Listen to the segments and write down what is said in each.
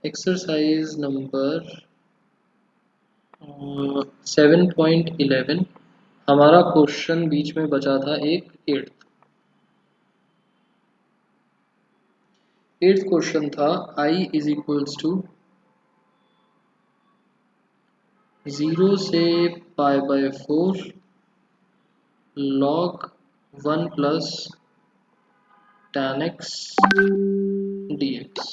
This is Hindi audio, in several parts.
Exercise number 7.11। हमारा क्वेश्चन बीच में बचा था एक एट्थ क्वेश्चन था I इज इक्वल्स टू 0 से π/4 log 1 plus tan x dx।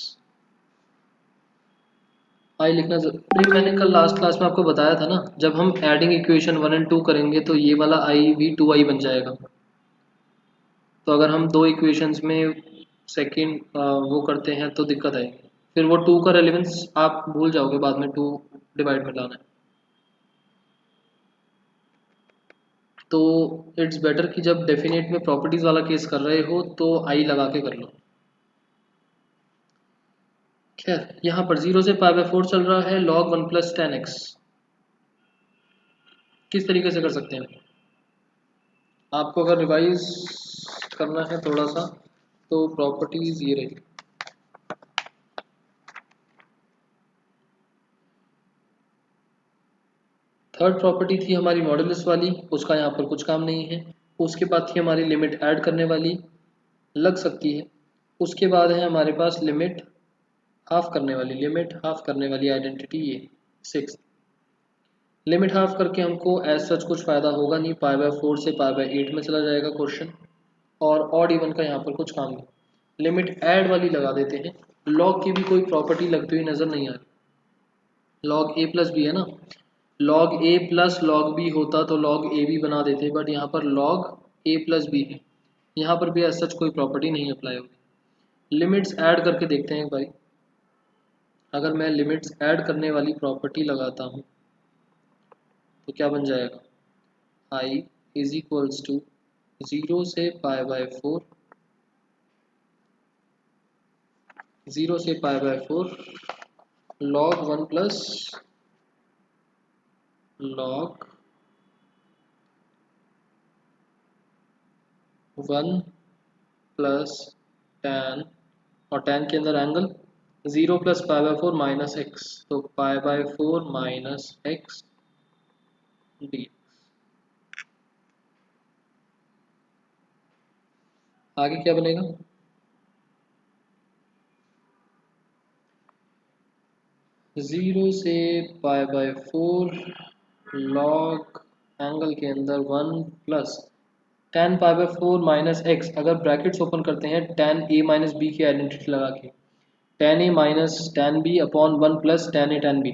आई लिखना जरूरी। मैंने कल लास्ट क्लास में आपको बताया था ना, जब हम एडिंग इक्वेशन 1 और 2 करेंगे तो ये वाला आई भी 2i बन जाएगा। तो अगर हम दो इक्वेशंस में सेकंड वो करते हैं तो दिक्कत आएगी, फिर वो 2 का रेलेवेंस आप भूल जाओगे बाद में 2 डिवाइड में लाना है। तो इट्स बेटर कि जब डेफिनेट में प्रॉपर्टीज वाला केस कर रहे हो तो आई लगा के कर लो। खैर यहाँ पर 0 से π/4 चल रहा है log 1 प्लस tan x। किस तरीके से कर सकते हैं आपको अगर रिवाइज करना है थोड़ा सा तो प्रॉपर्टीज ये रही। थर्ड प्रॉपर्टी थी हमारी मॉडुलस वाली, उसका यहाँ पर कुछ काम नहीं है। उसके बाद थी हमारी लिमिट ऐड करने वाली, लग सकती है। उसके बाद है हमारे पास लिमिट हाफ करने वाली आइडेंटिटी ये 6। लिमिट हाफ करके हमको एज सच कुछ फ़ायदा होगा नहीं, π/4 से π/8 में चला जाएगा क्वेश्चन, और ऑड इवन का यहाँ पर कुछ काम नहीं। लिमिट ऐड वाली लगा देते हैं। लॉग की भी कोई प्रॉपर्टी लगती हुई नज़र नहीं आ रही। लॉग a प्लस बी है ना, log a plus log b होता तो log a भी बना देते, बट यहाँ पर log a प्लस बी है। यहाँ पर भी ऐसा कोई प्रॉपर्टी नहीं अप्लाई होगी। लिमिट्स ऐड करके देखते हैं भाई। अगर मैं लिमिट्स ऐड करने वाली प्रॉपर्टी लगाता हूँ तो क्या बन जाएगा, i इज इक्वल्स टू 0 से π/4 0 से π/4 log 1 plus log 1 plus tan, और tan के अंदर एंगल 0 प्लस π/4 माइनस एक्स, तो π/4 माइनस एक्स डी। आगे क्या बनेगा, 0 से π/4 log एंगल के अंदर 1 प्लस tan π/4 माइनस एक्स। अगर ब्रैकेट्स ओपन करते हैं tan a माइनस बी की आइडेंटिटी लगा के, tan a minus tan b upon 1 plus tan a tan b।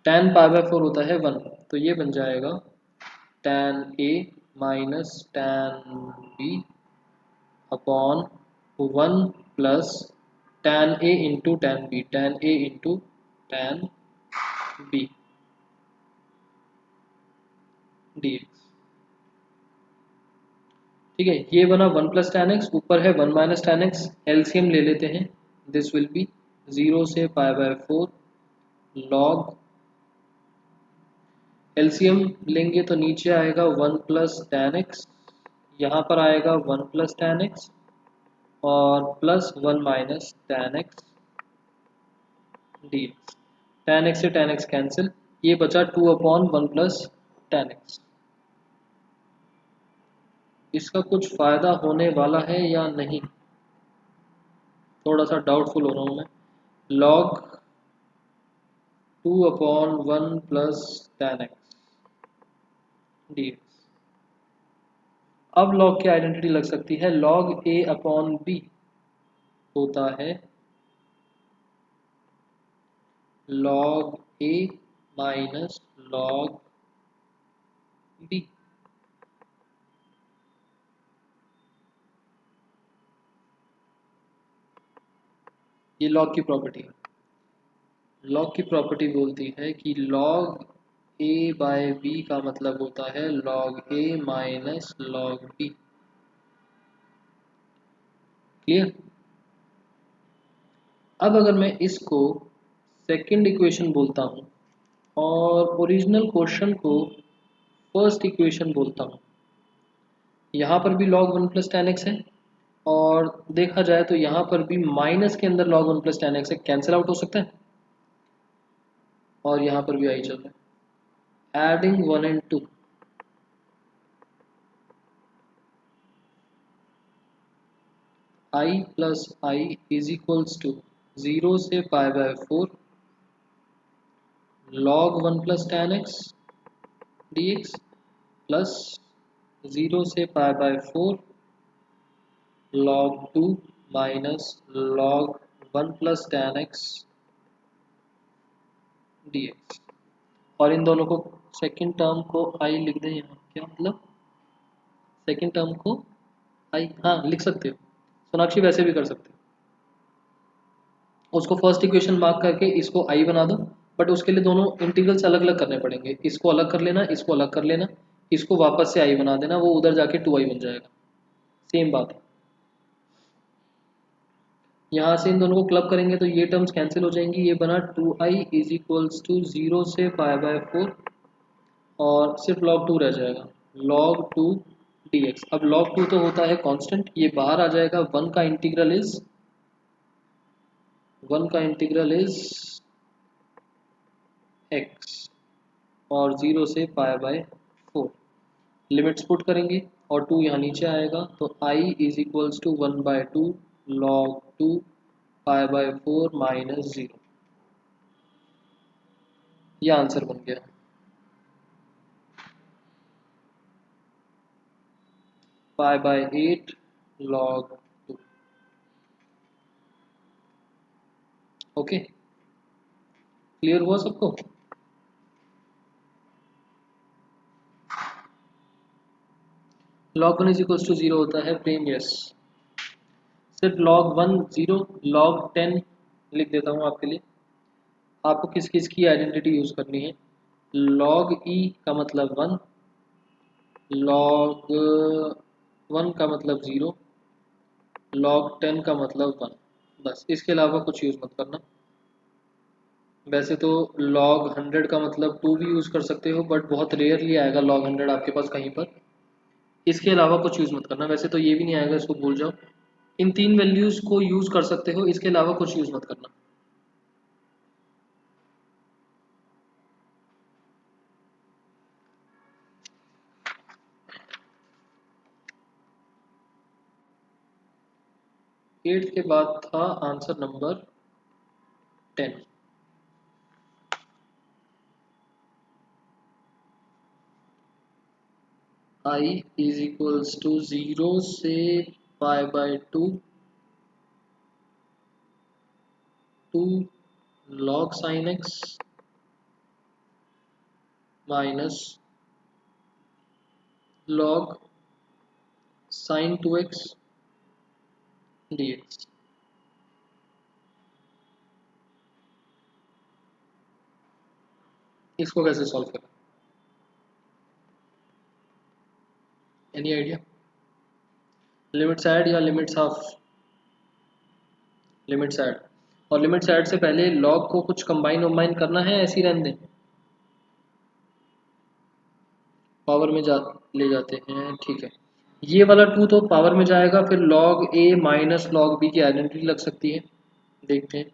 tan π/4 होता है 1, तो ये बन जाएगा tan a minus tan b upon 1 plus tan a into tan b, tan a into tan b dx। ठीक है, ये बना 1 प्लस tan x, ऊपर है 1 माइनस tan x। एलसीएम ले लेते हैं, दिस विल बी 0 से π/4 log, एलसीएम लेंगे तो नीचे आएगा 1 प्लस tan x, यहाँ पर आएगा 1 प्लस tan x और plus 1 minus tan x dx। tan x से tan x कैंसिल, ये बचा 2 अपॉन 1 प्लस tan x। इसका कुछ फ़ायदा होने वाला है या नहीं, थोड़ा सा डाउटफुल हो रहा हूँ मैं। log 2 upon 1 plus tan x dx। अब log की आइडेंटिटी लग सकती है, log a अपॉन b होता है log a minus log b। ये log की प्रॉपर्टी है। log की प्रॉपर्टी बोलती है कि log a बाय b का मतलब होता है log a minus log b। Clear. अब अगर मैं इसको सेकंड इक्वेशन बोलता हूँ और ओरिजिनल क्वेश्चन को फर्स्ट इक्वेशन बोलता हूँ, यहाँ पर भी log 1 प्लस tan x है, और देखा जाए तो यहाँ पर भी माइनस के अंदर log 1 प्लस tan x है, कैंसिल आउट हो सकता है। और यहाँ पर भी आई चल रहा है। Adding 1 and 2, i plus I is equals to 0 से π/4 log 1 plus tan x dx plus 0 से π/4 log 2 minus log 1 plus tan x dx। और इन दोनों को सेकंड टर्म को i लिख दें यहाँ, क्या मतलब सेकंड टर्म को i, हाँ लिख सकते हो सोनाक्षी, वैसे भी कर सकते हो। उसको फर्स्ट इक्वेशन मार्क करके इसको i बना दो, बट उसके लिए दोनों इंटीग्रल्स अलग अलग करने पड़ेंगे। इसको अलग कर लेना, इसको अलग कर लेना, इसको वापस से i बना देना, वो उधर जाके 2i बन जाएगा। सेम बात है। यहाँ से इन दोनों को क्लब करेंगे तो ये टर्म्स कैंसिल हो जाएंगी। ये बना 2i इज इक्वल्स टू 0 से π/4 और सिर्फ log 2 रह जाएगा, log 2 dx। अब log 2 तो होता है कांस्टेंट, ये बाहर आ जाएगा। 1 का इंटीग्रल इज x और 0 से π/4। लिमिट्स पुट करेंगे और 2 यहाँ नीचे आएगा, तो i is equals to 1/2 log 2 π/4 minus 0। ये आंसर बन गया। π/8 log 2। ओके, क्लियर हुआ सबको? log 1 इज इक्वल्स टू 0 होता है प्रेम, यस। सिर्फ log 1 0, log 10 लिख देता हूँ आपके लिए। आपको किस किस की आइडेंटिटी यूज करनी है? log e का मतलब 1, log 1 का मतलब 0, log 10 का मतलब 1। बस इसके अलावा कुछ यूज मत करना। वैसे तो log 100 का मतलब 2 भी यूज कर सकते हो, बट बहुत रेयरली आएगा log 100 आपके पास कहीं पर। इसके अलावा कुछ यूज मत करना। वैसे तो ये भी नहीं आएगा, इसको भूल जाओ। इन 3 वैल्यूज को यूज कर सकते हो, इसके अलावा कुछ यूज मत करना। एट्थ के बाद था answer number 10। i is equals to 0 से π/2 to log sin x minus log sin 2x dx। इसको कैसे सॉल्व करें? Any idea? लिमिट्स ऐड या लिमिट्स हाफ? Limits add. और लिमिट्स ऐड से पहले log को कुछ कंबाइन करना है, ऐसे ही रहने दें? पावर में ले जाते हैं, ठीक है। ये वाला 2 तो पावर में जाएगा, फिर log a minus log b की आइडेंटिटी लग सकती है। देखते हैं।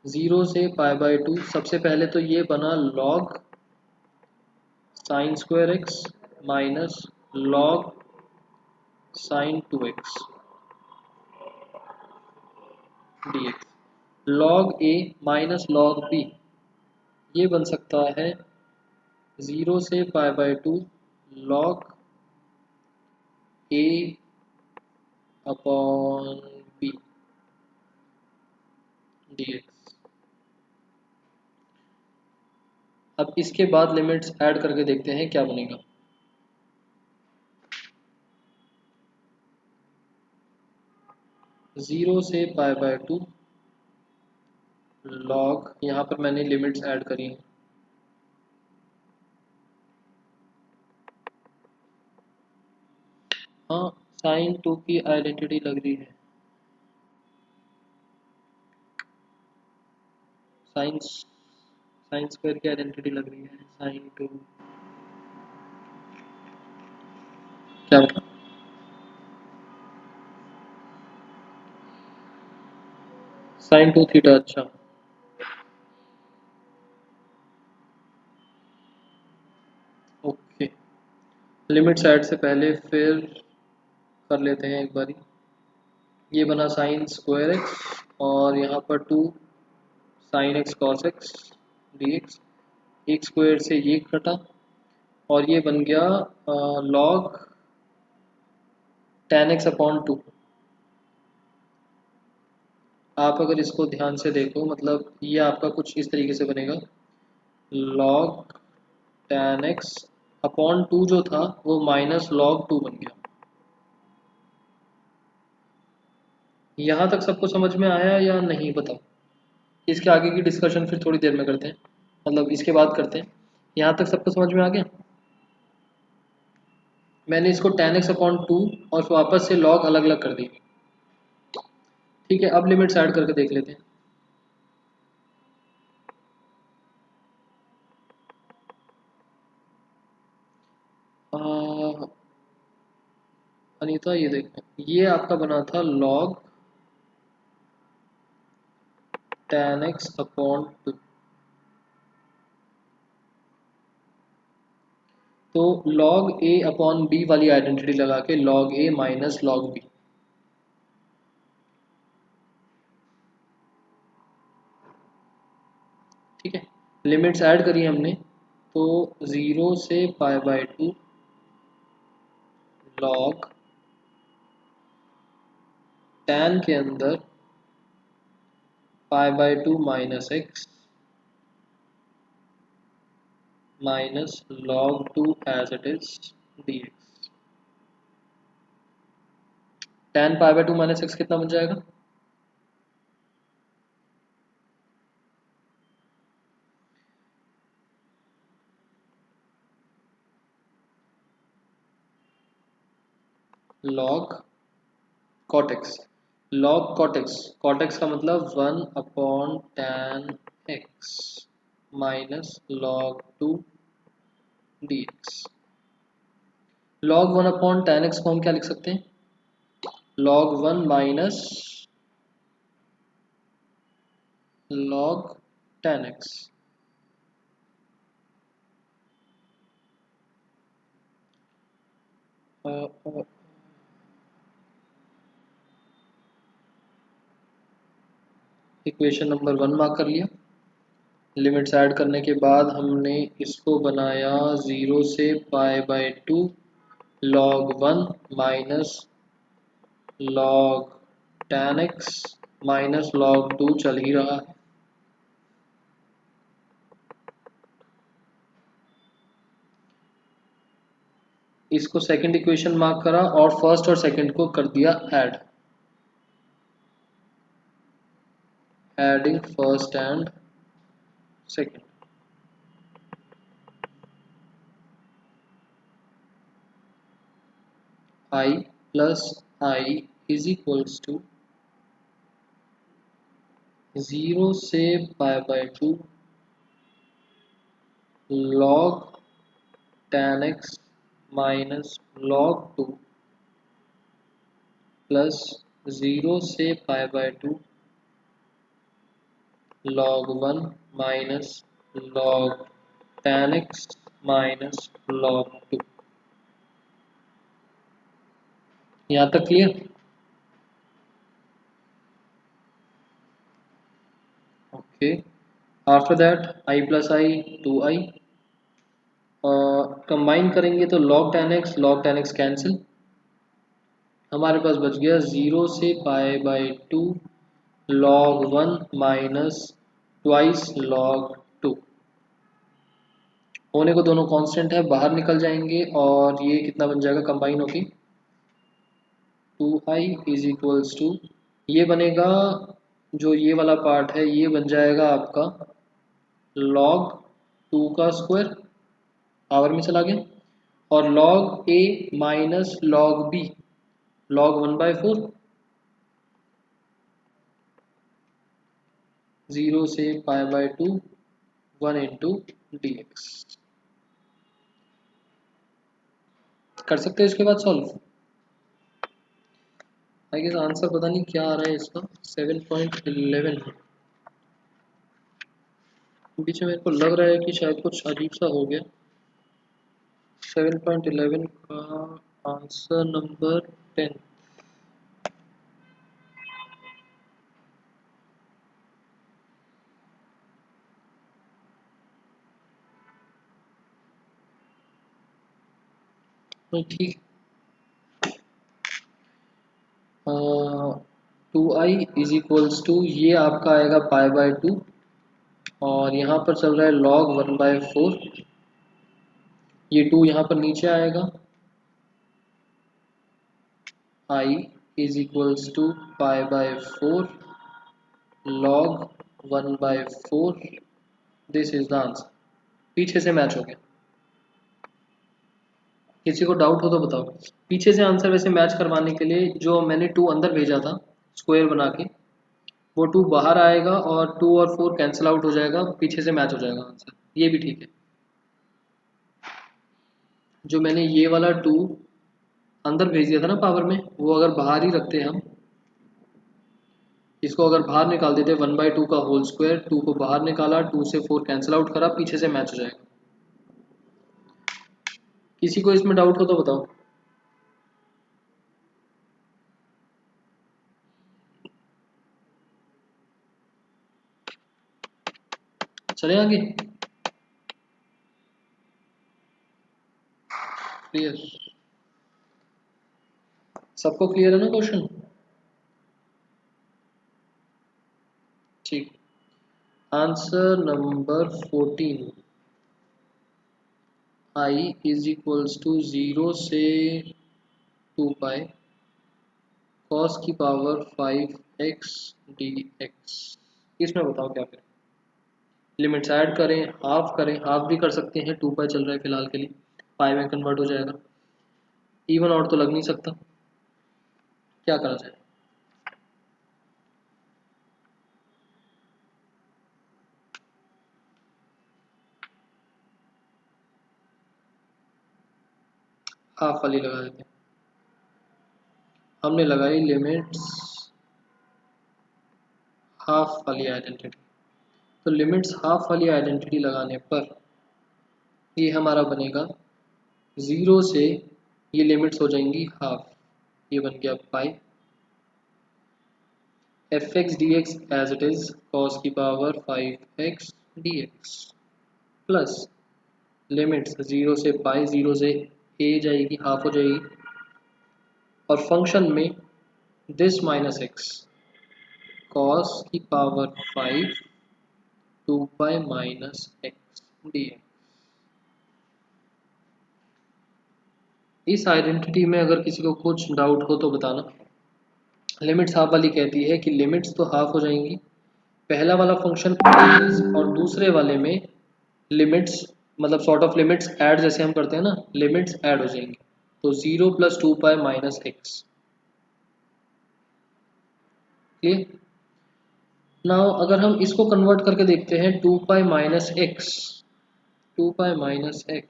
0 से π/2, सबसे पहले तो ये बना log sin square x minus log sin 2x dx। log a minus log b ये बन सकता है 0 से π/2 log a upon b dx। अब इसके बाद लिमिट्स ऐड करके देखते हैं क्या बनेगा। 0 से π/2 log, यहाँ पर मैंने लिमिट्स ऐड करी हैं। हाँ, sin 2 की आइडेंटिटी लग रही है। साइन स्क्वायर की आइडेंटिटी लग रही है। sin 2 क्या मतलब? sin 2 थीटा, अच्छा। लिमिट्स ऐड से पहले फिर कर लेते हैं एक बारी। ये बना साइन स्क्वायर एक्स और यहाँ पर 2 sine x cos x d x, एक स्क्वायर से ये कटा और ये बन गया लॉग टेन एक्स अपॉन 2। आप अगर इसको ध्यान से देखो मतलब ये आपका कुछ इस तरीके से बनेगा, लॉग टेन एक्स अपॉन 2 जो था वो माइनस लॉग 2 बन गया। यहाँ तक सबको समझ में आया या नहीं बताओ? इसके आगे की डिस्कशन फिर थोड़ी देर में करते हैं, मतलब इसके बाद करते हैं। यहाँ तक सबको समझ में आ गया? मैंने इसको टेन एक्स अपॉन 2 और वापस से लॉग अलग अलग कर दी। ठीक है, अब लिमिट्स ऐड करके देख लेते हैं। अनीता ये देखो, ये आपका बना था लॉग टेन एक्स अपॉन 2। तो log a अपॉन बी वाली आइडेंटिटी लगा के log a minus log b। ठीक है, लिमिट्स ऐड करी हमने तो 0 से पाई बाई 2 log tan के अंदर pi by 2 minus X minus log 2 as it is dx। tan pi by 2 minus X कितना बन जाएगा? log cot x, log cot x, cot x का मतलब 1 upon tan x minus log 2 dx। log 1 upon tan x को हम क्या लिख सकते हैं? log 1 minus log tan x। Equation number 1 mark कर लिया। लिमिट्स ऐड करने के बाद हमने इसको बनाया 0 से pi by 2 log 1 minus log tan x minus log 2 चल ही रहा है। इसको सेकंड इक्वेशन मार्क करा और फर्स्ट और सेकंड को कर दिया add, adding first and second. I plus I is equals to 0 से pi by 2 log tan x minus log 2 plus 0 से pi by 2 log 1 minus log tan x minus log 2। यहाँ तक clear? Okay, after that I plus I 2I combine करेंगे तो log tan x कैंसिल, हमारे पास बच गया 0 से pi by 2 log 1 minus twice log 2। होने को दोनों कांस्टेंट है, बाहर निकल जाएंगे और ये कितना बन जाएगा कंबाइन होके 2i इज इक्वल्स टू, ये बनेगा जो ये वाला पार्ट है ये बन जाएगा आपका log 2 का स्क्वायर, पावर में चला गया, और log a minus log b log 1/4, 0 से पाई बाई 2 1 इंटू dx। कर सकते हैं इसके बाद सॉल्व। आई गेस आंसर पता नहीं क्या आ रहा है इसका, 7.11 है। बीच में मेरे को लग रहा है कि शायद कुछ अजीब सा हो गया। 7.11 का आंसर नंबर 10। ठीक, 2i = ये आपका आएगा π/2 और यहाँ पर चल रहा है log 1/4। ये 2 यहाँ पर नीचे आएगा। i = π/4 log 1/4। This is the answer. पीछे से मैच हो गया। किसी को डाउट हो तो बताओ। पीछे से आंसर वैसे मैच करवाने के लिए जो मैंने 2 अंदर भेजा था स्क्वायर बना के, वो 2 बाहर आएगा और 2 और 4 कैंसिल आउट हो जाएगा, पीछे से मैच हो जाएगा आंसर। ये भी ठीक है। जो मैंने ये वाला 2 अंदर भेज दिया था ना पावर में, वो अगर बाहर ही रखते हम, इसको अगर बाहर निकाल देते 1/2 का होल स्क्वायर, 2 को बाहर निकाला, 2 से 4 कैंसिल आउट करा, पीछे से मैच हो जाएगा। किसी को इसमें डाउट हो तो बताओ। चले आगे। क्लियर? सबको क्लियर है ना क्वेश्चन? ठीक। आंसर नंबर 14, i = 0 से 2 पाई cos की पावर 5x dx। इसमें बताओ क्या करें। लिमिट्स ऐड करें, हाफ करें, हाफ भी कर सकते हैं, 2 पाई चल रहा है फिलहाल के लिए, पाई में कन्वर्ट हो जाएगा। इवन और तो लग नहीं सकता, क्या करा जाए। हाफ वाली लगा देते हैं। हमने लगाई लिमिट्स हाफ वाली आइडेंटिटी। तो लिमिट्स हाफ वाली आइडेंटिटी लगाने पर ये हमारा बनेगा 0 से, ये लिमिट्स हो जाएंगी हाफ, ये बन गया pi fx dx as it is cos की power 5x dx plus limits 0 से पाई, 0 से a जाएगी, हाफ हो जाएगी, और फंक्शन में दिस माइनस x cos की power 5 2 pi minus x dx। इस आइडेंटिटी में अगर किसी को कुछ डाउट हो तो बताना। लिमिट्स हाफ वाली कहती है कि लिमिट्स तो हाफ हो जाएंगी, पहला वाला फंक्शन और दूसरे वाले में लिमिट्स, मतलब सॉर्ट ऑफ लिमिट्स ऐड जैसे हम करते हैं ना, लिमिट्स ऐड हो जाएंगी। तो 0 + 2 pi minus x। Clear? Now अगर हम इसको कन्वर्ट करके देखते हैं 2 pi minus x, 2 pi minus x,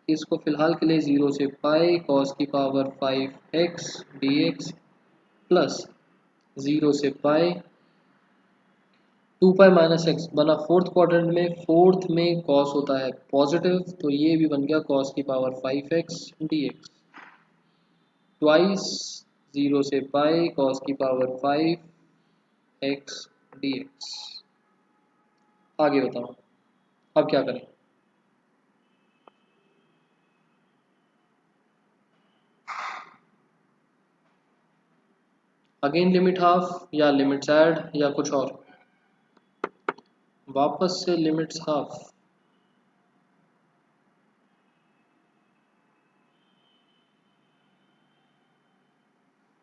इसको फिलहाल के लिए 0 से पाई cos की पावर 5x dx प्लस 0 से पाई 2 पाई माइनस एक्स बना फोर्थ क्वाड्रेंट में, फोर्थ में कॉस होता है पॉजिटिव, तो ये भी बन गया cos की पावर 5x dx ट्वाइस 0 से पाई cos की पावर 5x dx। आगे बताओ अब क्या करें। अगेन लिमिट हाफ या लिमिट्स ऐड या कुछ और? वापस से लिमिट्स हाफ।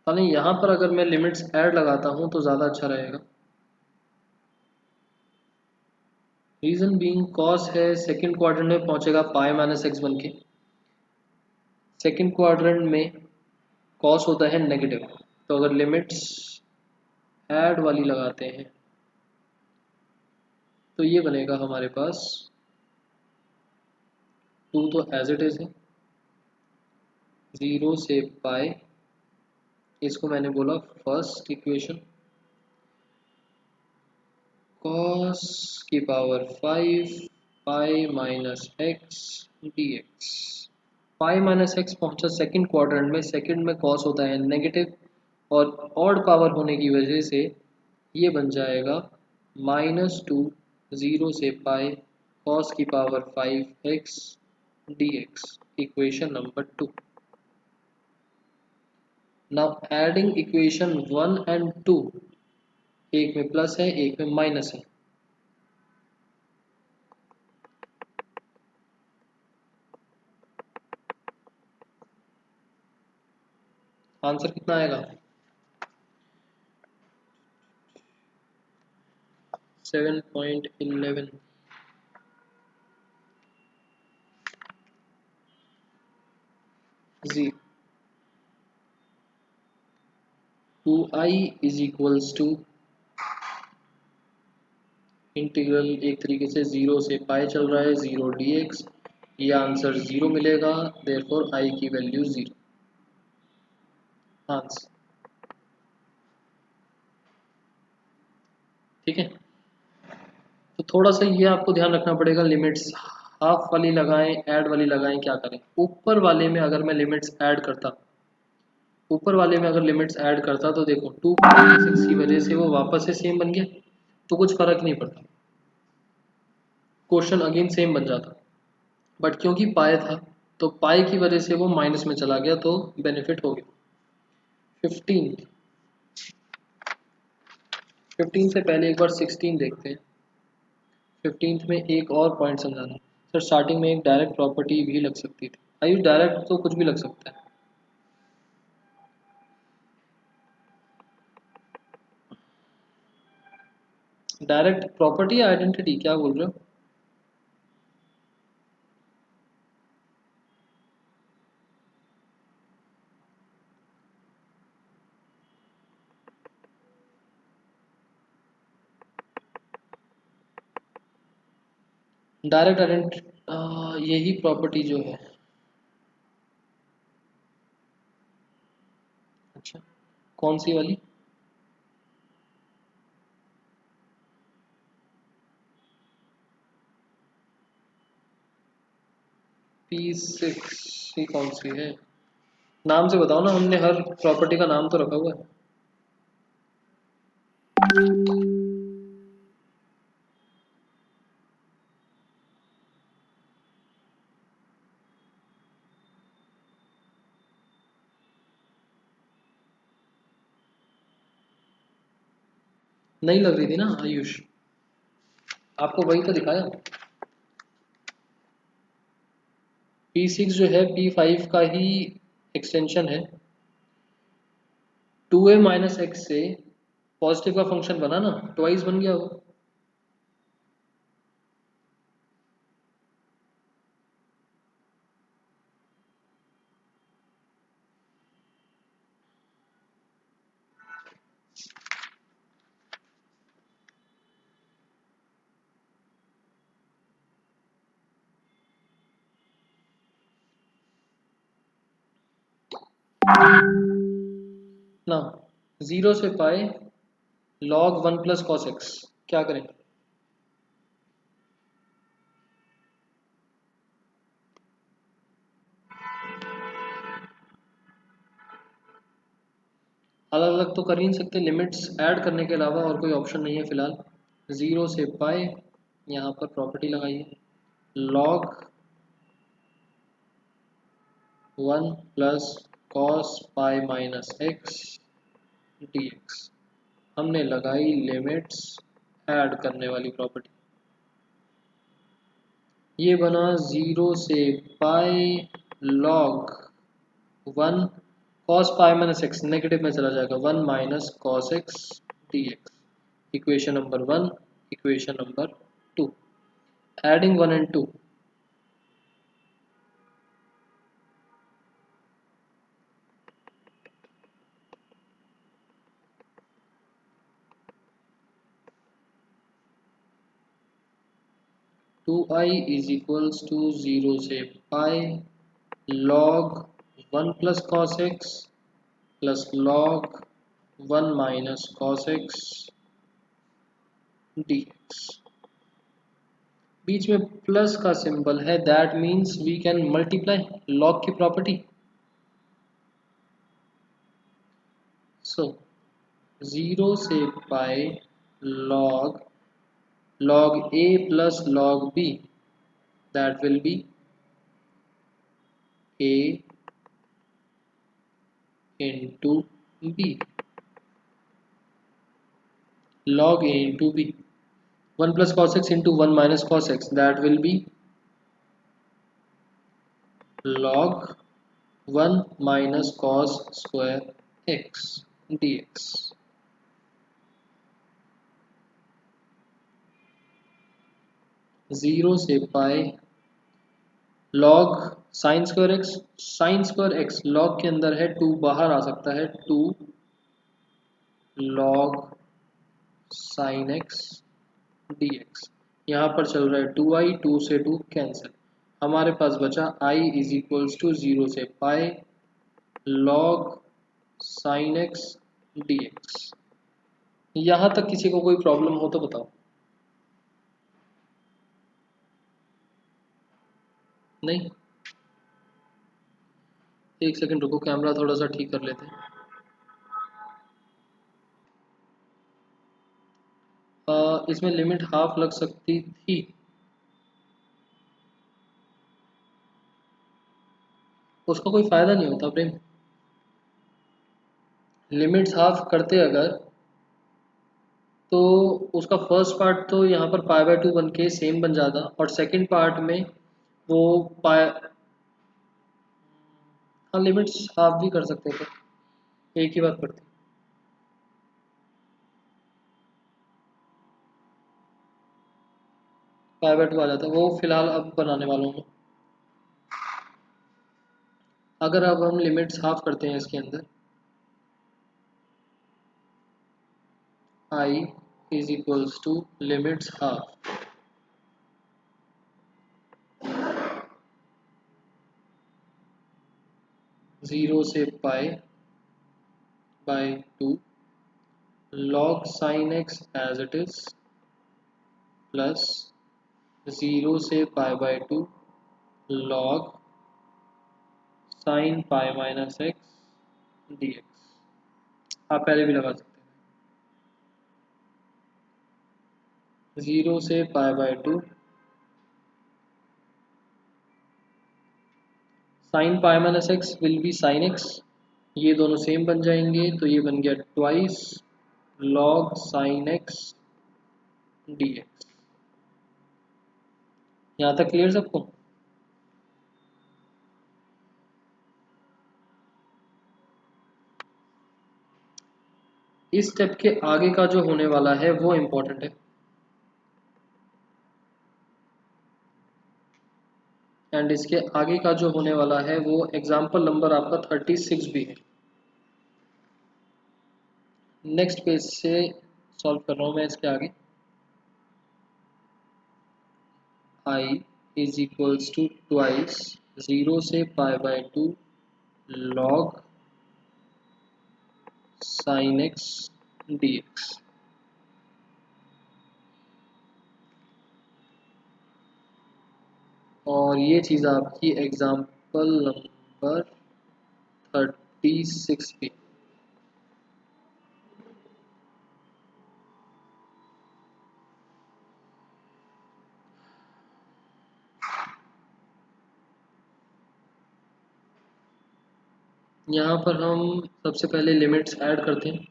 नहीं, यहाँ पर अगर मैं लिमिट्स ऐड लगाता हूँ तो ज़्यादा अच्छा रहेगा। रीजन बीइंग कॉस है, सेकंड क्वाड्रेंट में पहुंचेगा पाई माइनस एक्स बन के। सेकंड क्वाड्रेंट में कॉस होता है नेगेटिव, तो अगर लिमिट्स ऐड वाली लगाते हैं तो ये बनेगा हमारे पास 2 तो एज इट इज है, 0 से पाई, इसको मैंने बोला फर्स्ट इक्वेशन, cos की पावर 5 पाई माइनस एक्स dx पाई माइनस एक्स पहुंचा सेकंड क्वाड्रेंट में, सेकंड में कॉस होता है नेगेटिव, और ऑड पावर होने की वजह से ये बन जाएगा -2 0 से पाई कॉस की power 5x dx, equation number 2। Now adding equation 1 and 2, एक में प्लस है एक में माइनस है। आंसर कितना आएगा? 7.11। जी 2i is equals to integral, एक तरीके से 0 से पाई चल रहा है 0 dx, ये आंसर 0 मिलेगा, देयरफॉर i की वैल्यू 0। आंसर ठीक है। तो थोड़ा सा ये आपको ध्यान रखना पड़ेगा, लिमिट्स हाफ वाली लगाएं ऐड वाली लगाएं, क्या करें। ऊपर वाले में अगर मैं लिमिट्स ऐड करता, ऊपर वाले में अगर लिमिट्स ऐड करता तो देखो 2.6 की वजह से वो वापस से सेम बन गया, तो कुछ फर्क नहीं पड़ता, क्वेश्चन अगेन सेम बन जाता। बट क्योंकि पाई था तो पाई की वजह से वो माइनस में चला गया, तो बेनिफिट हो गया। 15 15 से पहले एक बार 16 देखते हैं। 15 में एक और पॉइंट समझाना सर, स्टार्टिंग में एक डायरेक्ट प्रॉपर्टी भी लग सकती थी। आयु डायरेक्ट तो कुछ भी लग सकता है। डायरेक्ट प्रॉपर्टी या आइडेंटिटी, क्या बोल रहे हो? डायरेक्ट आइडेंटिटी यही प्रॉपर्टी जो है। अच्छा, कौन सी वाली? P6 ही कौन सी है? नाम से बताओ ना, हमने हर प्रॉपर्टी का नाम तो रखा हुआ है। नहीं लग रही थी ना आयुष, आपको वही तो दिखाया। P6 जो है P5 का ही एक्सटेंशन है। 2a माइनस एक्स से पॉजिटिव का फंक्शन बना ना, ट्वाइस बन गया वो। ना 0 से पाए log 1 प्लस कॉस एक्स, क्या करें? अलग अलग तो कर ही नहीं सकते, लिमिट्स ऐड करने के अलावा और कोई ऑप्शन नहीं है फिलहाल। 0 से पाए, यहाँ पर प्रॉपर्टी लगाइए, log 1 plus cos pi minus X dx। हमने लगाई लिमिट्स ऐड करने वाली प्रॉपर्टी, ये बना 0 से pi log 1 cos pi minus X, negative में चला जाएगा 1 minus cos X dx, equation number 1, equation number 2। Adding 1 and 2, 2i is equals to 0 से pi log 1 plus cos X plus log 1 minus cos X dx। बीच में प्लस का सिंबल है, that means we can multiply, log की प्रॉपर्टी। सो 0 से pi log a plus log b, that will be a into b, log a into b, 1 plus cos x into 1 minus cos x, that will be log 1 minus cos square x dx। 0 से pi log sign square x, sign square x log के अंदर है, 2 बाहर आ सकता है, 2 log साइन एक्स dx। यहाँ पर चल रहा है 2i, 2 से 2 कैंसिल, हमारे पास बचा i इज इक्वल्स टू 0 से pi log sine X dx। यहाँ तक किसी को कोई प्रॉब्लम हो तो बताओ। नहीं, एक सेकंड रुको, कैमरा थोड़ा सा ठीक कर लेते हैं। इसमें लिमिट हाफ लग सकती थी, उसका कोई फायदा नहीं होता प्रेम। लिमिट्स हाफ करते अगर, तो उसका फर्स्ट पार्ट तो यहाँ पर पाई बाय 2 बन के सेम बन जाता, और सेकंड पार्ट में वो पाई, हाँ लिमिट्स हाफ भी कर सकते थे, एक ही बात पड़ती। पाई बाय 2 आ जाता, वो फिलहाल अब बनाने वाला हूँ। अगर अब हम लिमिट्स हाफ करते हैं इसके अंदर, i is equals to limits half 0 से pi by 2 log sin x as it is plus 0 से pi by 2 log sin pi minus X dx। आप पहले भी लगा सकते हैं। 0 से pi by 2 sin pi minus X will be sin x, ये दोनों सेम बन जाएंगे, तो ये बन गया twice log sin x dx। यहाँ तक क्लियर सबको? इस स्टेप के आगे का जो होने वाला है वो इम्पोर्टेंट है, एंड इसके आगे का जो होने वाला है वो एग्जाम्पल नंबर आपका 36 भी है। नेक्स्ट पेज से सॉल्व कर रहा हूँ मैं इसके आगे। i is equals to twice 0 से pi by 2 log sin x dx। और ये चीज़ आपकी एग्जाम्पल नंबर 36 भी। यहाँ पर हम सबसे पहले लिमिट्स ऐड करते हैं।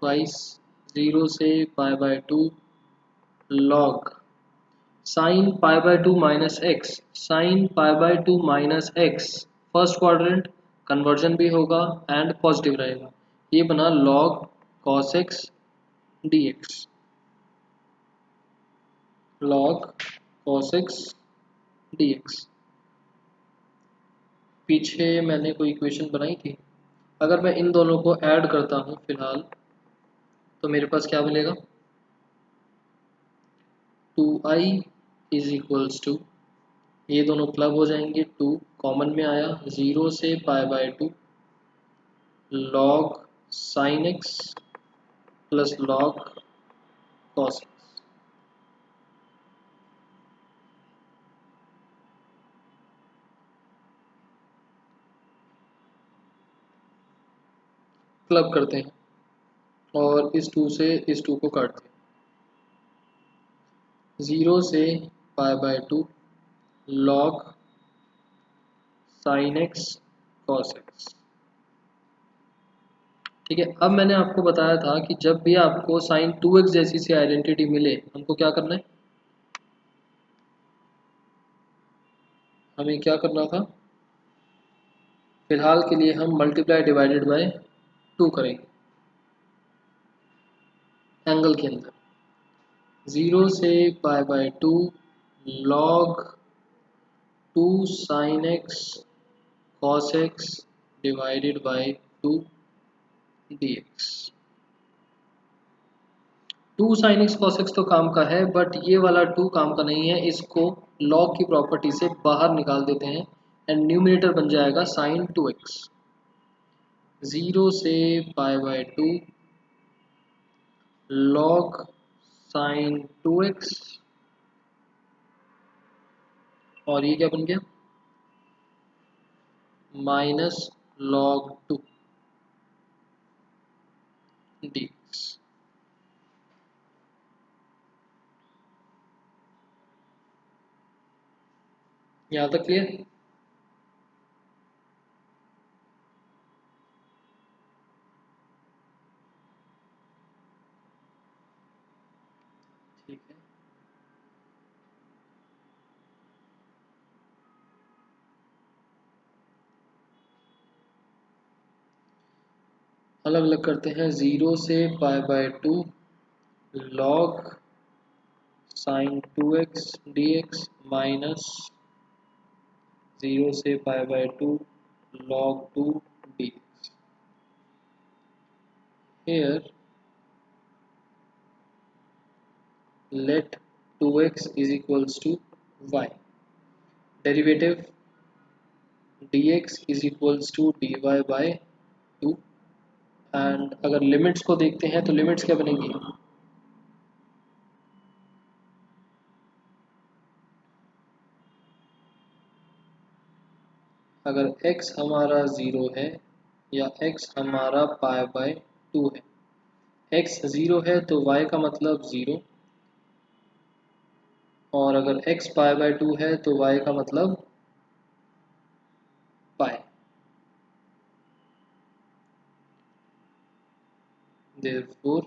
ट्वाइस 0 से pi by 2 log sine pi by 2 minus x, sine pi by 2 minus x first quadrant, conversion भी होगा एंड पॉजिटिव रहेगा, ये बना log cos x dx। log cos x dx। पीछे मैंने कोई इक्वेशन बनाई थी, अगर मैं इन दोनों को ऐड करता हूँ फिलहाल, तो मेरे पास क्या मिलेगा, 2i इज इक्वल्स टू, ये दोनों क्लब हो जाएंगे, 2 कॉमन में आया, 0 से pi by 2 log sin x plus log cos x. Club करते हैं और इस 2 से इस 2 को काटते हैं। 0 से pi by 2 log sine x cos x. ठीक है, अब मैंने आपको बताया था कि जब भी आपको साइन 2x जैसी सी आइडेंटिटी मिले हमको क्या करना है, हमें क्या करना था, फिलहाल के लिए हम मल्टीप्लाई डिवाइडेड बाय 2 करेंगे एंगल के अंदर। 0 से pi by 2 log 2 sine x cos x divided by 2 dx। 2 sin x cos x तो काम का है, बट ये वाला 2 काम का नहीं है, इसको log की प्रॉपर्टी से बाहर निकाल देते हैं एंड न्यूमरेटर बन जाएगा sin 2x। 0 से pi by 2 log sin 2x, और ये क्या बन गया, माइनस log 2 dx। यहाँ तक क्लियर? ठीक है, अलग अलग करते हैं। 0 से pi by 2 log sin 2x dx minus 0 से pi by 2 log 2 dx। Here let 2x is equals to y, derivative dx is equals to dy by 2, and अगर लिमिट्स को देखते हैं तो लिमिट्स क्या बनेंगी, अगर x हमारा 0 है या x हमारा पाई बाय 2 है, x 0 है तो y का मतलब 0, और अगर x पाई बाय 2 है तो y का मतलब पाई। therefore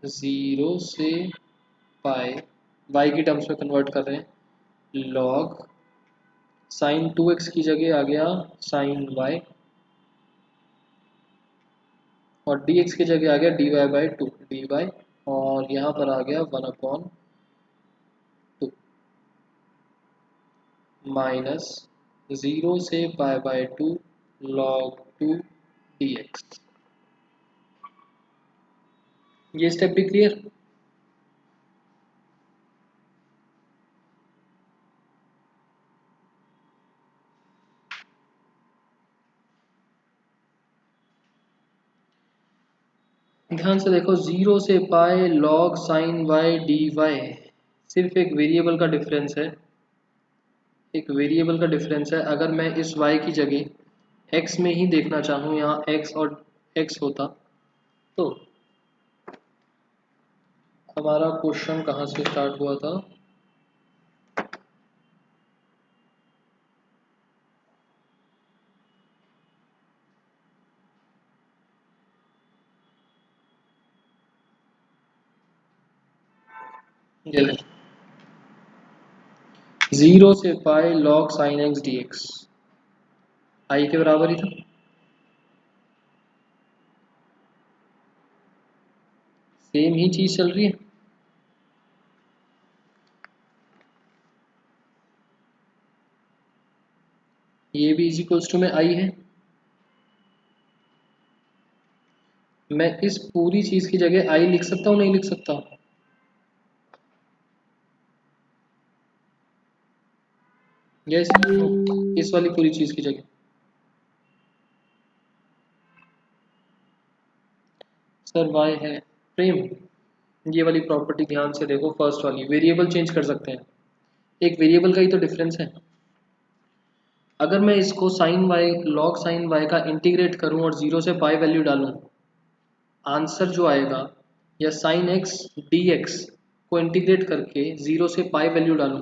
0 से पाई y की टर्म्स में कन्वर्ट कर रहे हैं, log साइन 2x की जगह आ गया साइन y, और dx की जगह आ गया dy बाई 2 dy, और यहाँ पर आ गया 1/2 माइनस 0 से पाई बाय 2 log 2 dx। ये स्टेप भी क्लियर? ध्यान से देखो, 0 से pi log sign y dy सिर्फ एक वेरिएबल का डिफरेंस है, एक वेरिएबल का डिफरेंस है। अगर मैं इस y की जगह x में ही देखना चाहूँ, यहाँ x और x होता तो हमारा क्वेश्चन कहाँ से स्टार्ट हुआ था, ये 0 से pi log sine x d x i के बराबर ही था। सेम ही चीज चल रही है, ये भी इज इक्वल्स टू में आई है। मैं इस पूरी चीज की जगह आई लिख सकता हूँ, नहीं लिख सकता? यस, इस वाली पूरी चीज की जगह सर वाई है प्रेम। ये वाली प्रॉपर्टी ध्यान से देखो, फर्स्ट वाली वेरिएबल चेंज कर सकते हैं, एक वेरिएबल का ही तो डिफरेंस है। अगर मैं इसको sine Y log sine Y का इंटीग्रेट करूं और 0 से पाई वैल्यू डालूं, आंसर जो आएगा, या साइन एक्स डी एक्स को इंटीग्रेट करके 0 से पाई वैल्यू डालूं,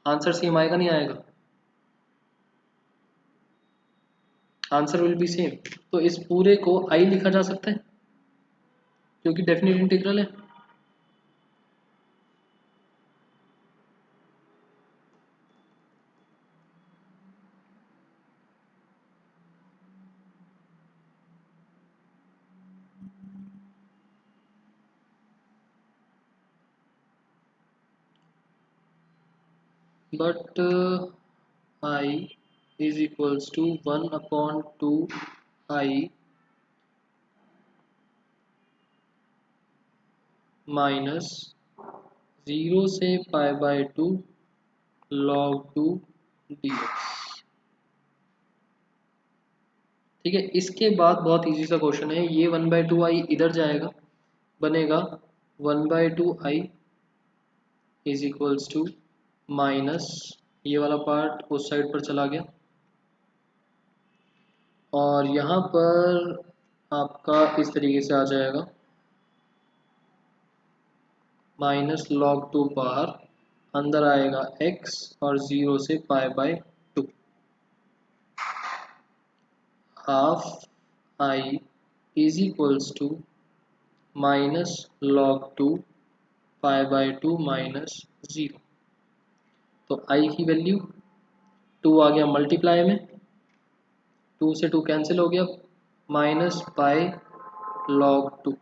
आंसर सेम आएगा नहीं आएगा? Answer will be same. तो इस पूरे को आई लिखा जा सकता है क्योंकि डेफिनेट इंटीग्रल है। But I is equals to 1/2 I minus 0 से पाई/2 log 2 dx। ठीक है, इसके बाद बहुत इजी सा क्वेश्चन है, ये 1/2 आई इधर जाएगा, बनेगा 1/2 आई इज इक्वल्स टू माइनस, ये वाला पार्ट उस साइड पर चला गया, और यहाँ पर आपका इस तरीके से आ जाएगा माइनस log 2 बाहर, अंदर आएगा x और 0 से पाई/2, half i is equals to minus log 2 पाई/2 माइनस 0। तो आई की वैल्यू 2 आ गया मल्टीप्लाई में, 2 से 2 कैंसिल हो गया, minus pi log 2।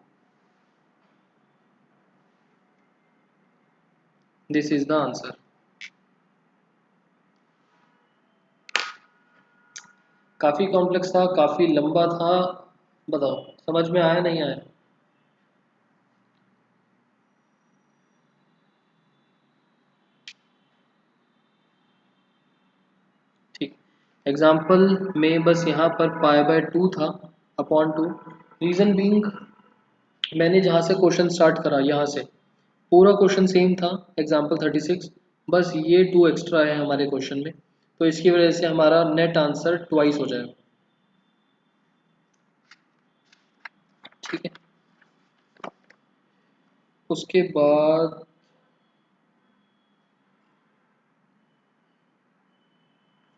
This is the answer. काफ़ी कॉम्प्लेक्स था, काफ़ी लंबा था, बताओ समझ में आया नहीं आया? ठीक, एग्जाम्पल में बस यहाँ पर पाई/2 था अपॉन 2, रीज़न बीइंग मैंने जहाँ से क्वेश्चन स्टार्ट करा यहाँ से पूरा क्वेश्चन सेम था, एग्जाम्पल 36, बस ये 2 एक्स्ट्रा है हमारे क्वेश्चन में, तो इसकी वजह से हमारा नेट आंसर ट्वाइस हो जाएगा। ठीक है, उसके बाद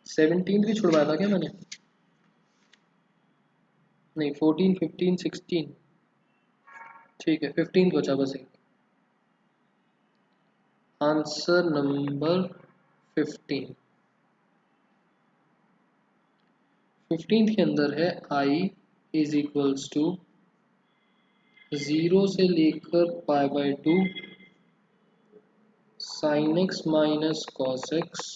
17 भी छुड़वाया था क्या मैंने? नहीं, 14 15 16, ठीक है 15 बचा बस एक। आंसर नंबर 15 के अंदर है आई इज इक्वल्स टू 0 से लेकर पाई/2 sine x minus cos x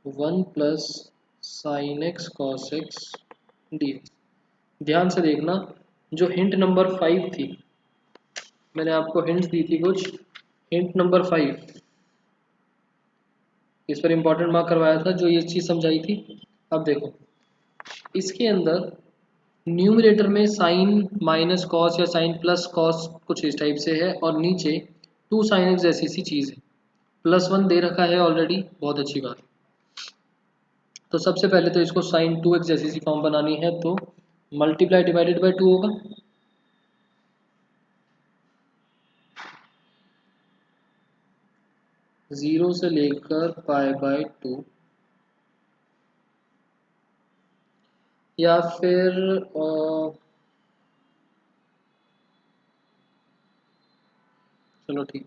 1 plus sine x cos x d. ध्यान से देखना, जो हिंट नंबर 5 थी, मैंने आपको हिंट दी थी कुछ, हिंट नंबर 5 इस पर इंपॉर्टेंट मार्क करवाया था, जो ये चीज़ समझाई थी। अब देखो, इसके अंदर न्यूमरेटर में साइन माइनस कॉस या साइन प्लस कॉस कुछ इस टाइप से है, और नीचे 2 साइन एक्स जैसी सी चीज़ है, +1 दे रखा है ऑलरेडी, बहुत अच्छी बात। तो सबसे पहले तो इसको साइन 2x जैसी सी फॉर्म बनानी है, तो मल्टीप्लाई डिवाइडेड बाई 2 होगा, जीरो से लेकर पाई/2, या फिर चलो ठीक,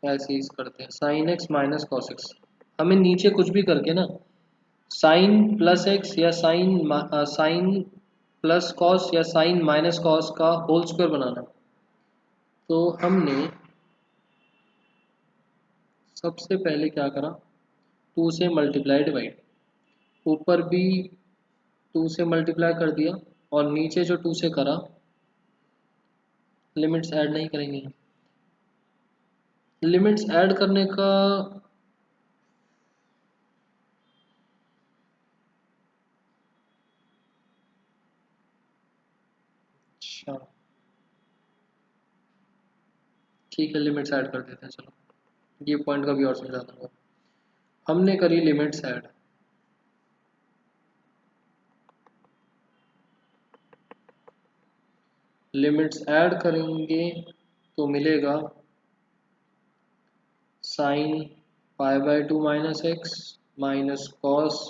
ऐसे ही करते हैं, sine x minus cos x, हमें नीचे कुछ भी करके ना साइन प्लस एक्स या साइन प्लस कॉस या साइन माइनस कॉस का होल स्क्वायर बनाना। तो हमने सबसे पहले क्या करा, 2 से मल्टीप्लाई डिवाइड, ऊपर भी 2 से मल्टीप्लाई कर दिया, और नीचे जो 2 से करा, लिमिट्स ऐड नहीं करेंगे, लिमिट्स ऐड करने का अच्छा ठीक है, लिमिट्स ऐड कर देते हैं। चलो ये पॉइंट का भी और समझा दूंगा। हमने करी लिमिट्स ऐड, लिमिट्स ऐड करेंगे तो मिलेगा sine pi by to minus X minus cos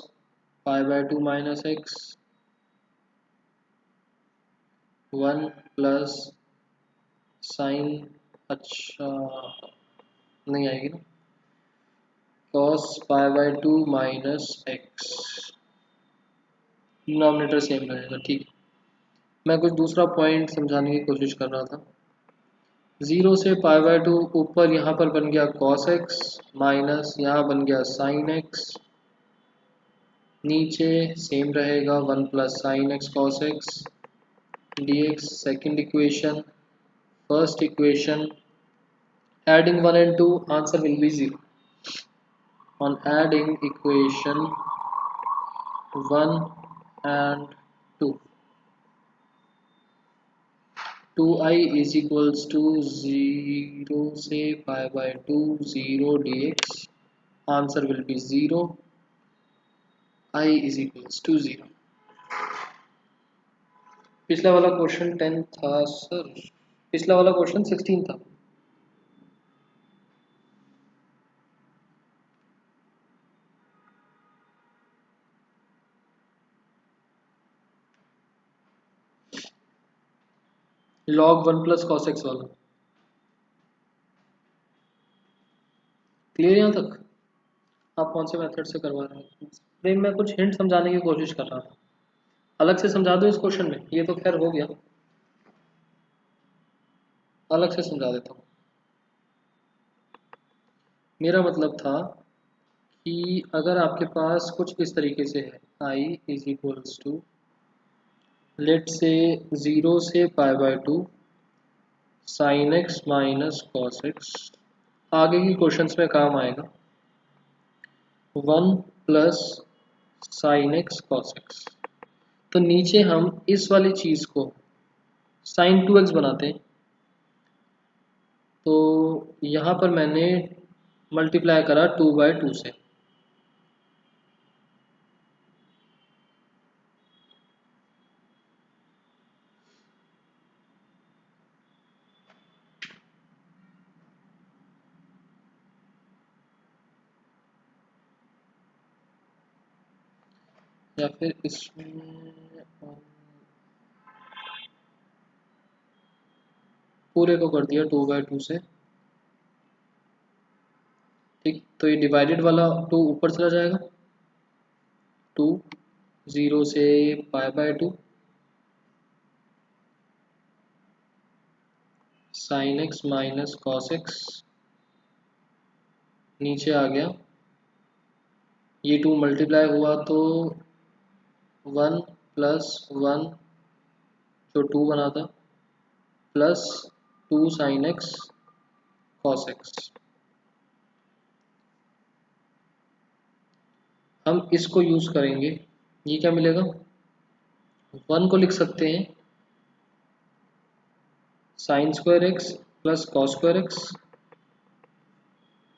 pi by to minus x 1 plus sign, अच्छा नहीं आएगी ना, cos pi by to minus x, denominator same रहेगा। ठीक है, मैं कुछ दूसरा पॉइंट समझाने की कोशिश कर रहा था। 0 से पाई बाय टू ऊपर यहाँ पर बन गया कॉस एक्स माइनस यहाँ बन गया साइन एक्स, नीचे सेम रहेगा 1 plus sine x cos X dx। Second equation, first equation, adding 1 and 2 answer will be 0 on adding equation 1 and 2, 2i is equals to 0 से pi by 2 0 dx, answer will be 0, I is equals to 0। पिछला वाला क्वेश्चन 10 था सर, पिछला वाला क्वेश्चन 16 था। log 1 प्लस cos x वाला क्लियर यहाँ तक? आप कौन से मेथड से करवा रहे हैं? नहीं, मैं कुछ हिंट समझाने की कोशिश कर रहा था। अलग से समझा दो इस क्वेश्चन में, ये तो खैर हो गया, अलग से समझा देता हूँ। मेरा मतलब था कि अगर आपके पास कुछ इस तरीके से है, i is equals to let say 0 से pi by two sine x minus cos X, आगे की क्वेश्चंस में काम आएगा 1 plus sine x cos X. तो नीचे हम इस वाली चीज़ को साइन 2x बनाते हैं, तो यहाँ पर मैंने मल्टीप्लाई करा 2 बाय 2 से, या फिर इसमें पूरे को कर दिया 2 बाय 2 से। ठीक, तो ये डिवाइडेड वाला 2 ऊपर चला जाएगा, 2 0 से pi by 2 sine x minus cos x, नीचे आ गया, ये 2 मल्टीप्लाई हुआ तो 1 प्लस 1 जो 2 बना था plus 2 sine x cos x. हम इसको यूज करेंगे, ये क्या मिलेगा, 1 को लिख सकते हैं sine square x plus cos square x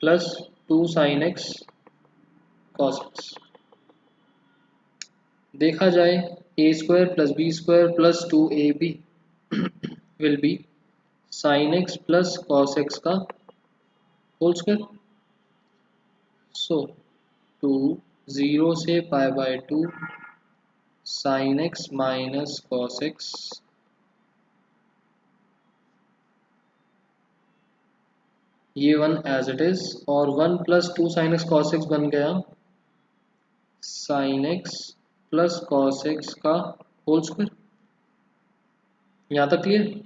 plus 2 sine x cos x. देखा जाए A square plus B square plus 2ab will be sine x plus cos x का होल स्क्वायर। सो 2 0 से pi by 2 sine x minus cos x, ये 1 एज इट इज, और 1 plus 2 sine x cos x बन गया sine x plus cos x का होल स्क्वायर। यहाँ तक क्लियर?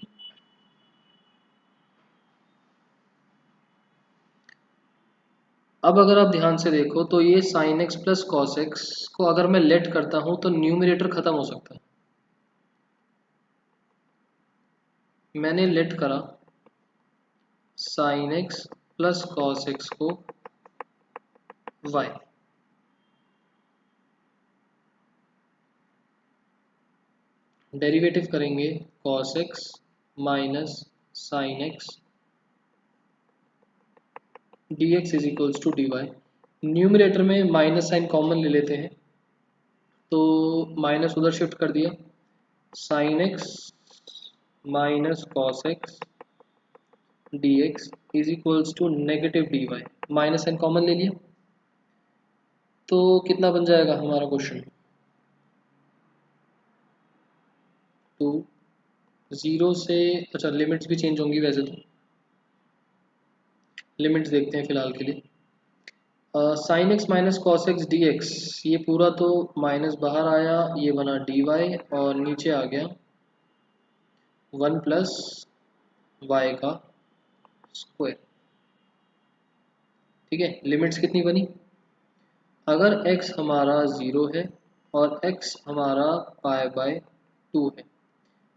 अब अगर आप ध्यान से देखो तो ये sine x plus cos X को अगर मैं लेट करता हूं तो न्यूमरेटर खत्म हो सकता है। मैंने लेट करा sine x plus cos X को y, डेरिवेटिव करेंगे cos x minus sine X dx is equals to dy। Numerator में माइनस साइन कॉमन ले लेते हैं, तो माइनस उधर शिफ्ट कर दिया, sine x minus cos X dx is equals to negative dy। Minus sine common ले लिया, तो कितना बन जाएगा हमारा क्वेश्चन, टू, ज़ीरो से, अच्छा लिमिट्स भी चेंज होंगी वैसे तो, लिमिट्स देखते हैं फिलहाल के लिए। Sine x minus cos x d x, ये पूरा तो माइनस बाहर आया, ये बना डी वाई और नीचे आ गया वन प्लस वाई का स्क्वायर। ठीक है, लिमिट्स कितनी बनी, अगर x हमारा 0 है और x हमारा पाई बाय 2 है,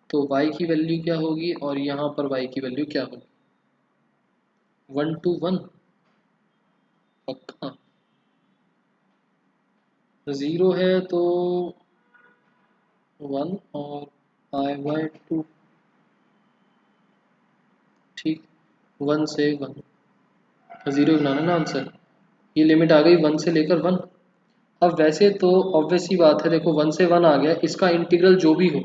तो y की वैल्यू क्या होगी और यहाँ पर y की वैल्यू क्या होगी, 1 to 1 पक्का, 0 है तो 1 और पाई बाय 2, ठीक, 1 से 1, 0 बनाना ना आंसर, ये लिमिट आ गई 1 से लेकर 1। अब वैसे तो ऑब्वियस सी बात है, देखो 1 से 1 आ गया, इसका इंटीग्रल जो भी हो,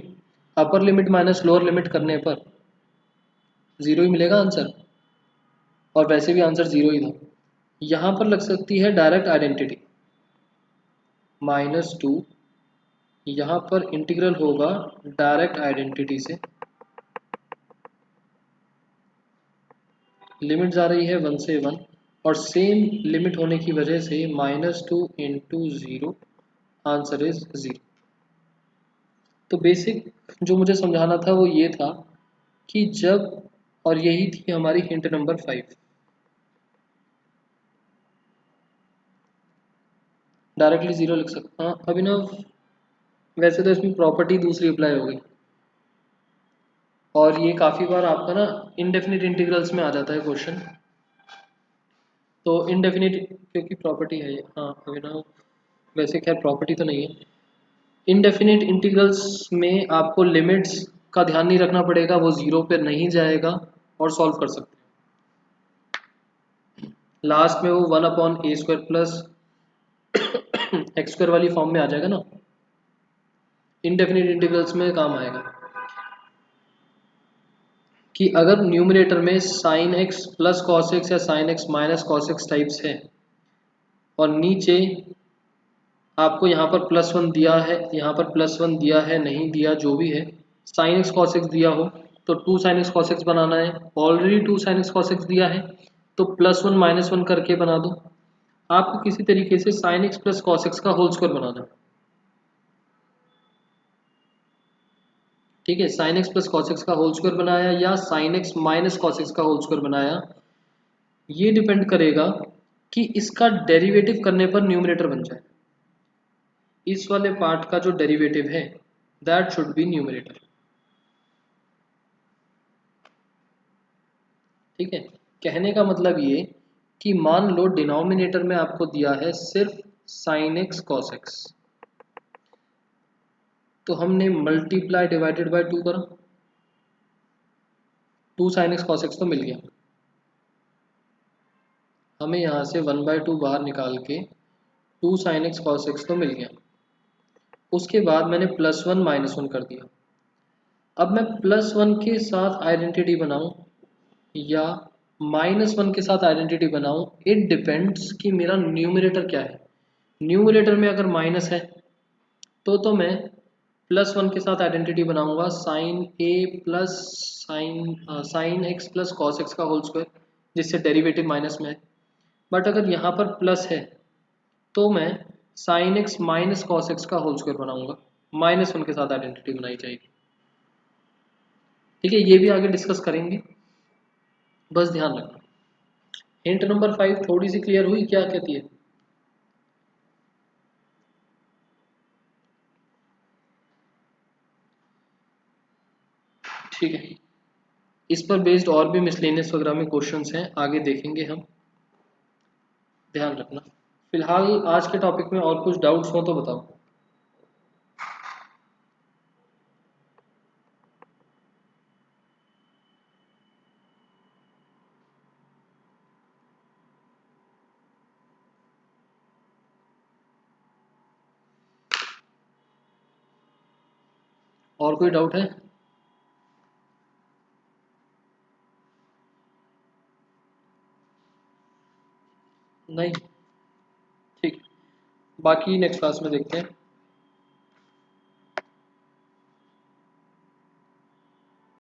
upper limit minus lower limit करने पर 0 ही मिलेगा आंसर, और वैसे भी आंसर 0 ही था। यहाँ पर लग सकती है डायरेक्ट आइडेंटिटी, -2, यहाँ पर इंटीग्रल होगा डायरेक्ट आइडेंटिटी से, लिमिट जा रही है 1 से 1 और सेम लिमिट होने की वजह से -2 इंटू 0, आंसर इज 0। तो बेसिक जो मुझे समझाना था वो ये था कि जब, और यही थी हमारी हिंट नंबर 5, डायरेक्टली 0 लिख सकते, हाँ अभिनव, वैसे तो इसमें प्रॉपर्टी दूसरी अप्लाई हो गई, और ये काफ़ी बार आपका ना इनडेफिनिट इंटीग्रल्स में आ जाता है क्वेश्चन, तो इनडेफिनिट क्योंकि प्रॉपर्टी है ये, हाँ अभिनव, वैसे खैर प्रॉपर्टी तो नहीं है, इनडेफिनिट इंटीग्रल्स में आपको लिमिट्स का ध्यान नहीं रखना पड़ेगा, वो 0 पे नहीं जाएगा और सॉल्व कर सकते हैं, लास्ट में वो 1/a² प्लस एक्स स्क्वायर वाली फॉर्म में आ जाएगा ना, इनडेफिनिट इंटीग्रल्स में काम आएगा कि अगर न्यूमरेटर में sine x plus cos x या sine x minus cos x types है और नीचे आपको यहाँ पर +1 दिया है, यहाँ पर +1 दिया है, नहीं दिया, जो भी है, साइन एक्स कॉस एक्स दिया हो तो 2 साइन एक्स कॉस एक्स बनाना है, already 2 sine x cos x दिया है तो +1 -1 करके बना दो, आपको किसी तरीके से sine x plus cos x का होल स्क्वायर बनाना है। ठीक है, sine x plus cos x का होल स्क्वायर बनाया या sine x minus cos x का होल स्क्वायर बनाया, ये डिपेंड करेगा कि इसका डेरिवेटिव करने पर न्यूमरेटर बन जाए, इस वाले पार्ट का जो डेरिवेटिव है दैट शुड बी न्यूमरेटर। ठीक है, कहने का मतलब ये कि मान लो डिनोमिनेटर में आपको दिया है सिर्फ साइन एक्स कॉस एक्स, तो हमने मल्टीप्लाई डिवाइडेड बाय 2 करा, 2 साइन एक्स कॉस एक्स तो मिल गया, हमें यहाँ से 1/2 बाहर निकाल के 2 साइन एक्स कॉस एक्स तो मिल गया, उसके बाद मैंने +1 -1 कर दिया, अब मैं +1 के साथ आइडेंटिटी बनाऊं या -1 के साथ आइडेंटिटी बनाऊं, इट डिपेंड्स कि मेरा न्यूमरेटर क्या है। न्यूमरेटर में अगर माइनस है तो मैं +1 के साथ आइडेंटिटी बनाऊंगा sine A plus sine x plus cos x का होल स्क्वायर, जिससे डेरिवेटिव माइनस में है, बट अगर यहाँ पर प्लस है तो मैं sine x minus cos x का होल स्क्वायर बनाऊंगा, -1 के साथ आइडेंटिटी बनाई जाएगी। ठीक है, ये भी आगे डिस्कस करेंगे, बस ध्यान रखना। हिंट नंबर 5 थोड़ी सी क्लियर हुई, क्या कहती है, ठीक है, इस पर बेस्ड और भी मिसलेनियस वगैरह में क्वेश्चंस हैं, आगे देखेंगे हम, ध्यान रखना। फिलहाल आज के टॉपिक में और कुछ डाउट्स हो तो बताओ। और कोई डाउट है? नहीं, ठीक। बाकी नेक्स्ट क्लास में देखते हैं।